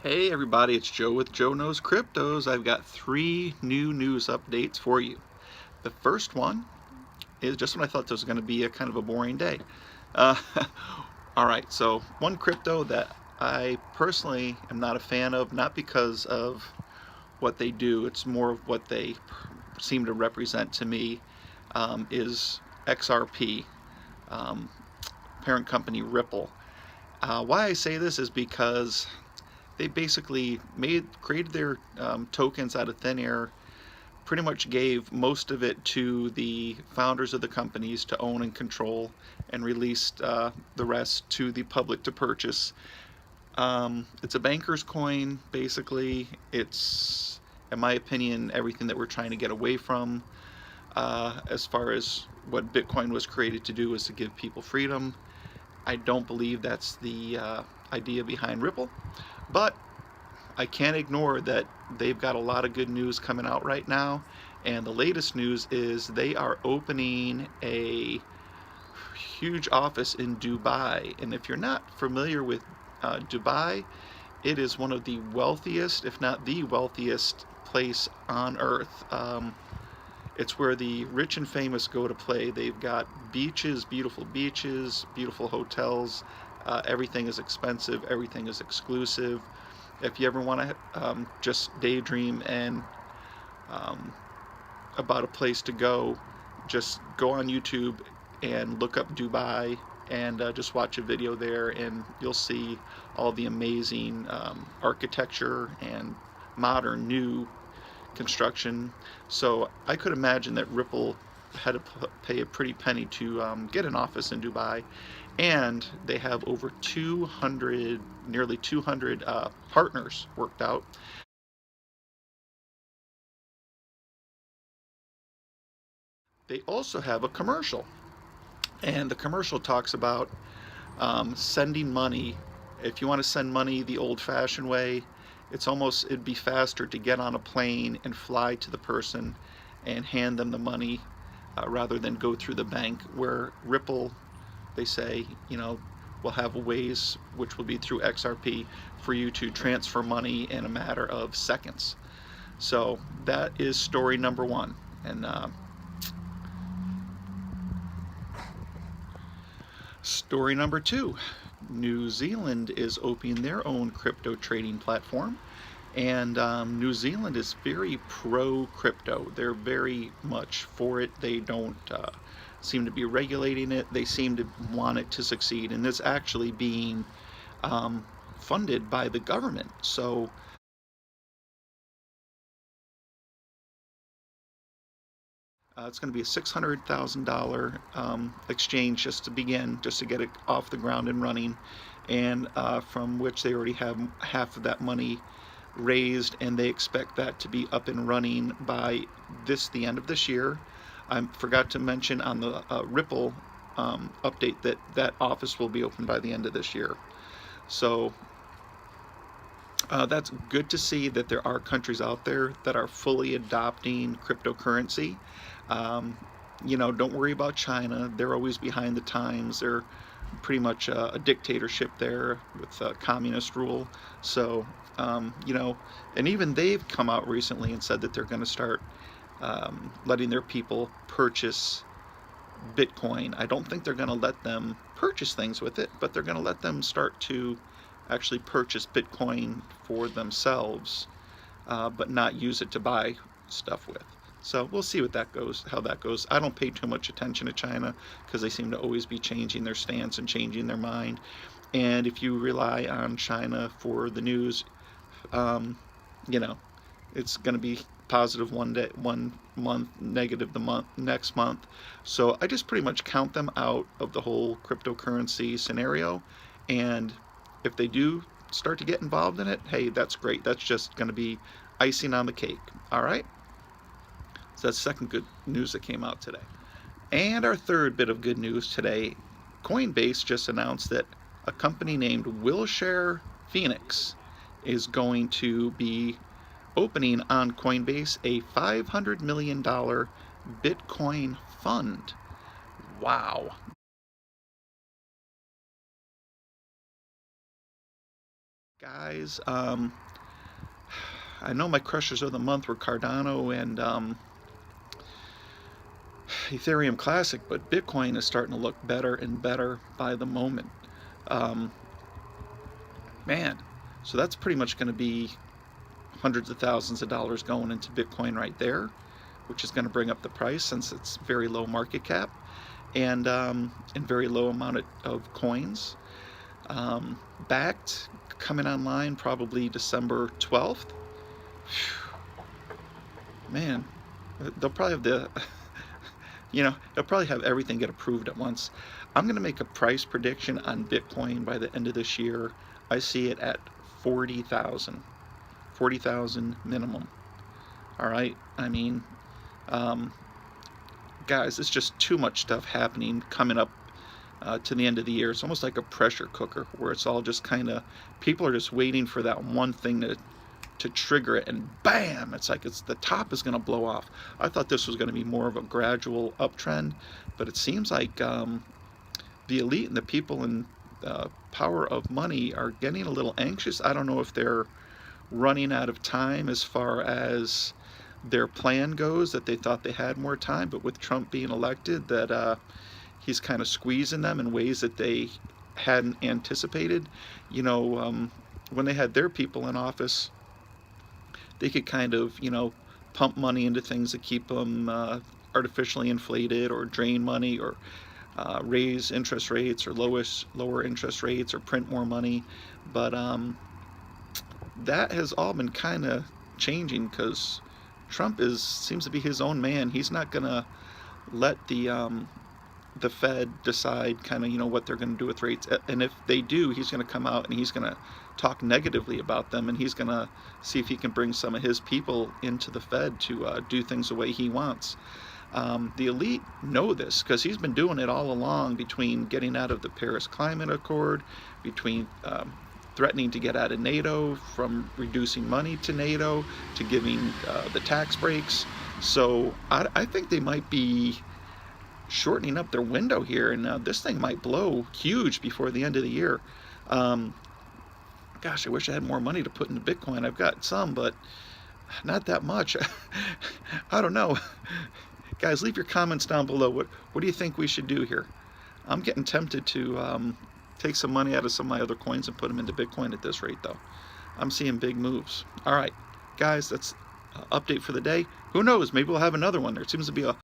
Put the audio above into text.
Hey everybody, it's Joe with Joe Knows Cryptos. I've got three new news updates for you. The first one is just when I thought this was going to be a kind of a boring day. Uh, Alright, so one crypto that I personally am not a fan of, not because of what they do, it's more of what they seem to represent to me, is XRP, um, parent company Ripple. Why I say this is because they basically created their tokens out of thin air, pretty much gave most of it to the founders of the companies to own and control, and released the rest to the public to purchase. It's a banker's coin, basically. It's, in my opinion, everything that we're trying to get away from, as far as what Bitcoin was created to do, is to give people freedom. I don't believe that's the idea behind Ripple, but I can't ignore that they've got a lot of good news coming out right now. And the latest news is they are opening a huge office in Dubai. And if you're not familiar with Dubai, it is one of the wealthiest, if not the wealthiest place on earth. It's where the rich and famous go to play. They've got beaches, beautiful hotels. Everything is expensive, everything is exclusive. If you ever want to just daydream and um, about a place to go, just go on YouTube and look up Dubai and just watch a video there, and you'll see all the amazing architecture and modern new construction. So I could imagine that Ripple had to pay a pretty penny to get an office in Dubai, and they have over 200, nearly 200 partners worked out. They also have a commercial, and the commercial talks about sending money. If you want to send money the old-fashioned way, it'd be faster to get on a plane and fly to the person and hand them the money, rather than go through the bank. Where Ripple, they say, will have ways, which will be through XRP, for you to transfer money in a matter of seconds. So that is story number one. And story number two, New Zealand is opening their own crypto trading platform. And New Zealand is very pro crypto. They're very much for it. They don't seem to be regulating it. They seem to want it to succeed. And it's actually being funded by the government. So it's going to be a $600,000 exchange just to begin, just to get it off the ground and running, and from which they already have half of that money raised, and they expect that to be up and running by the end of this year. I forgot to mention on the Ripple update that that office will be open by the end of this year. So that's good to see that there are countries out there that are fully adopting cryptocurrency. Um, don't worry about China. They're always behind the times. They're pretty much a dictatorship there with communist rule. So, and even they've come out recently and said that they're going to start letting their people purchase Bitcoin. I don't think they're going to let them purchase things with it, but they're going to let them start to actually purchase Bitcoin for themselves, but not use it to buy stuff with. So we'll see how that goes. I don't pay too much attention to China because they seem to always be changing their stance and changing their mind. And if you rely on China for the news, um, you know, it's going to be positive one day, one month, negative the next month. So I just pretty much count them out of the whole cryptocurrency scenario. And if they do start to get involved in it, hey, that's great. That's just going to be icing on the cake. All right. So that's the second good news that came out today. And our third bit of good news today, Coinbase just announced that a company named Wilshire Phoenix is going to be opening on Coinbase a $500 million Bitcoin fund. Wow. Guys, I know my crushes of the month were Cardano and Ethereum Classic, but Bitcoin is starting to look better and better by the moment. Um, Man, so that's pretty much going to be hundreds of thousands of dollars going into Bitcoin right there, which is going to bring up the price since it's very low market cap and very low amount of coins. Backed coming online probably December 12th. Man, they'll probably have the they'll probably have everything get approved at once. I'm going to make a price prediction on Bitcoin by the end of this year. I see it at 40,000. 40,000 minimum. All right. I mean, um, guys, it's just too much stuff happening coming up to the end of the year. It's almost like a pressure cooker where it's all just kind of, people are just waiting for that one thing to trigger it, and bam, it's like the top is going to blow off. I thought this was going to be more of a gradual uptrend, but it seems like the elite and the people in power of money are getting a little anxious. I don't know if they're running out of time as far as their plan goes, that they thought they had more time, but with Trump being elected, that he's kind of squeezing them in ways that they hadn't anticipated. When they had their people in office, they could kind of, pump money into things that keep them artificially inflated, or drain money, or raise interest rates, or lower interest rates, or print more money. But that has all been kind of changing because Trump seems to be his own man. He's not gonna let the Fed decide kind of what they're going to do with rates, and if they do, he's going to come out and he's going to talk negatively about them, and he's going to see if he can bring some of his people into the Fed to do things the way he wants. The elite know this because he's been doing it all along, between getting out of the Paris Climate Accord, between threatening to get out of NATO, from reducing money to NATO, to giving the tax breaks. So I think they might be shortening up their window here, and this thing might blow huge before the end of the year. Gosh, I wish I had more money to put into Bitcoin. I've got some, but not that much. I don't know. Guys, leave your comments down below. What do you think we should do here? I'm getting tempted to take some money out of some of my other coins and put them into Bitcoin at this rate, though. I'm seeing big moves. All right, guys, that's update for the day. Who knows? Maybe we'll have another one. There seems to be a